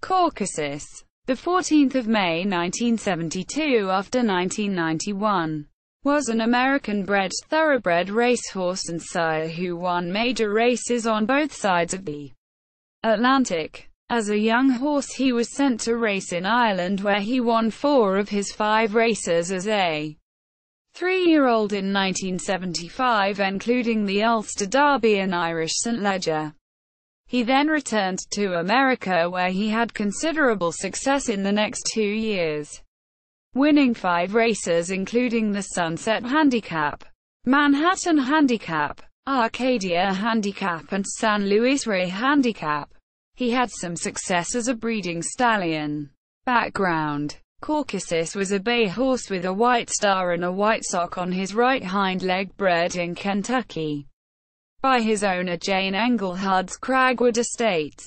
Caucasus. The 14th of May 1972, after 1991, was an American-bred thoroughbred racehorse and sire who won major races on both sides of the Atlantic. As a young horse he was sent to race in Ireland, where he won 4 of his 5 races as a 3-year-old in 1975, including the Ulster Derby and Irish St Leger. He then returned to America, where he had considerable success in the next 2 years, winning 5 races including the Sunset Handicap, Manhattan Handicap, Arcadia Handicap and San Luis Rey Handicap. He had some success as a breeding stallion. Background: Caucasus was a bay horse with a white star and a white sock on his right hind leg, bred in Kentucky by his owner Jane Engelhardt's Cragwood Estates.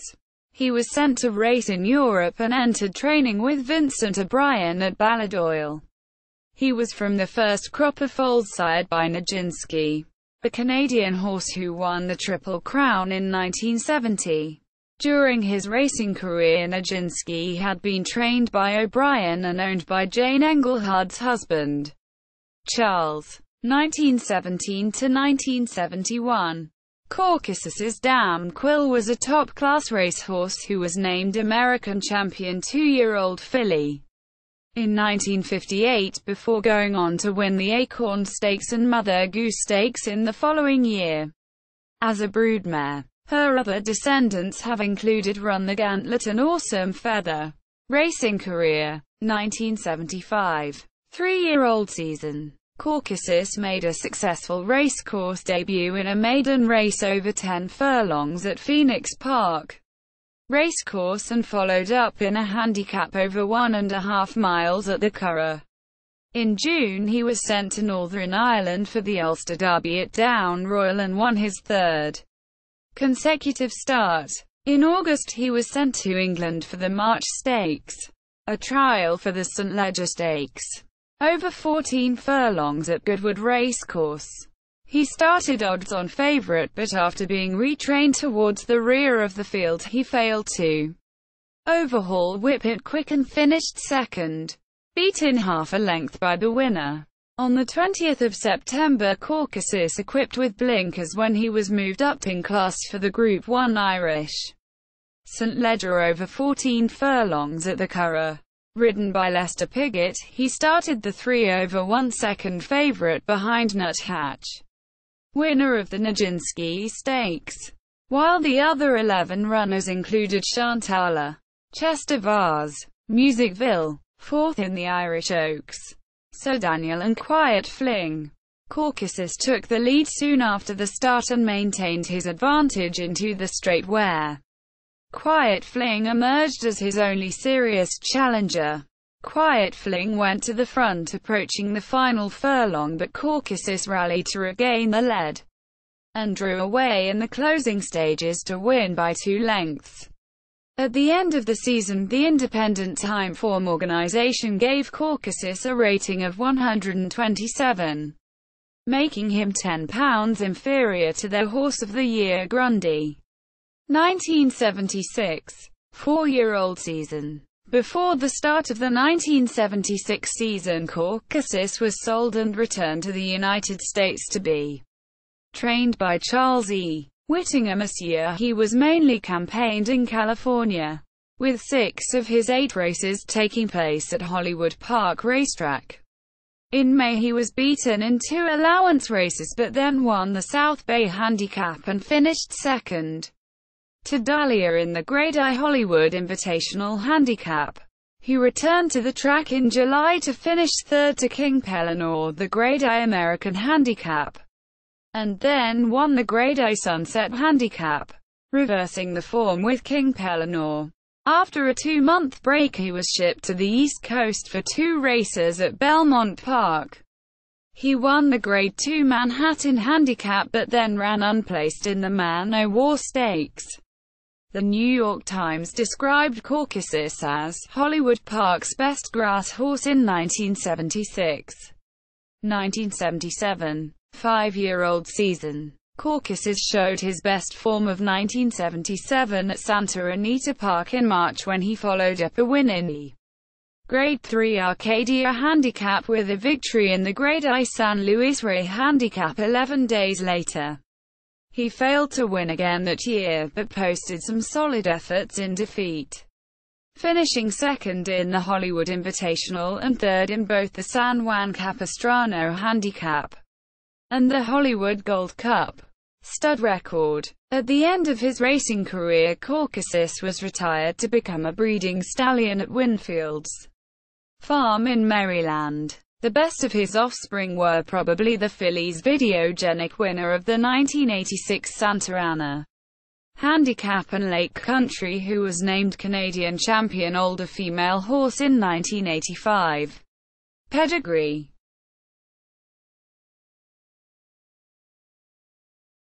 He was sent to race in Europe and entered training with Vincent O'Brien at Ballydoyle. He was from the first crop of foals sired by Nijinsky, the Canadian horse who won the Triple Crown in 1970. During his racing career, Nijinsky had been trained by O'Brien and owned by Jane Engelhardt's husband, Charles. 1917 to 1971. Caucasus's Dam Quill was a top-class racehorse who was named American Champion 2-year-old filly in 1958, before going on to win the Acorn Stakes and Mother Goose Stakes in the following year. As a broodmare, her other descendants have included Run the Gantlet and Awesome Feather. Racing career: 1975. 3-year-old season. Caucasus made a successful racecourse debut in a maiden race over 10 furlongs at Phoenix Park Racecourse and followed up in a handicap over 1.5 miles at the Curragh. In June he was sent to Northern Ireland for the Ulster Derby at Down Royal and won his 3rd consecutive start. In August he was sent to England for the March Stakes, a trial for the St Leger Stakes, over 14 furlongs at Goodwood Racecourse. He started odds-on favourite, but after being retrained towards the rear of the field he failed to overhaul Whippet Quick and finished second, beaten half a length by the winner. On the 20th of September, Caucasus equipped with blinkers when he was moved up in class for the Group 1 Irish St Leger over 14 furlongs at the Curragh. Ridden by Lester Piggott, he started the 3 over 1 second favourite behind Nuthatch, winner of the Nijinsky Stakes, while the other 11 runners included Chantala, Chester Vase, Musicville, 4th in the Irish Oaks, Sir Daniel and Quiet Fling. Caucasus took the lead soon after the start and maintained his advantage into the straight, where Quiet Fling emerged as his only serious challenger. Quiet Fling went to the front approaching the final furlong, but Caucasus rallied to regain the lead and drew away in the closing stages to win by 2 lengths. At the end of the season, the Independent Timeform organization gave Caucasus a rating of 127, making him £10 inferior to their Horse of the Year Grundy. 1976. 4-year-old season. Before the start of the 1976 season, Caucasus was sold and returned to the United States to be trained by Charles E. Whittingham. This year he was mainly campaigned in California, with 6 of his 8 races taking place at Hollywood Park Racetrack. In May he was beaten in 2 allowance races, but then won the South Bay Handicap and finished second to Dahlia in the Grade I Hollywood Invitational Handicap. He returned to the track in July to finish 3rd to King Pellinor, the Grade I American Handicap, and then won the Grade I Sunset Handicap, reversing the form with King Pellinor. After a 2-month break he was shipped to the East Coast for 2 races at Belmont Park. He won the Grade II Manhattan Handicap, but then ran unplaced in the Man-O-War Stakes. The New York Times described Caucasus as Hollywood Park's best grass horse in 1976. 1977. 5-year-old season. Caucasus showed his best form of 1977 at Santa Anita Park in March when he followed up a win in the Grade 3 Arcadia Handicap with a victory in the Grade I San Luis Rey Handicap 11 days later. He failed to win again that year, but posted some solid efforts in defeat, finishing second in the Hollywood Invitational and third in both the San Juan Capistrano Handicap and the Hollywood Gold Cup. Stud record. At the end of his racing career, Caucasus was retired to become a breeding stallion at Winfield's Farm in Maryland. The best of his offspring were probably the fillies Videogenic, winner of the 1986 Santa Ana Handicap, and Lake Country, who was named Canadian champion older female horse in 1985. Pedigree.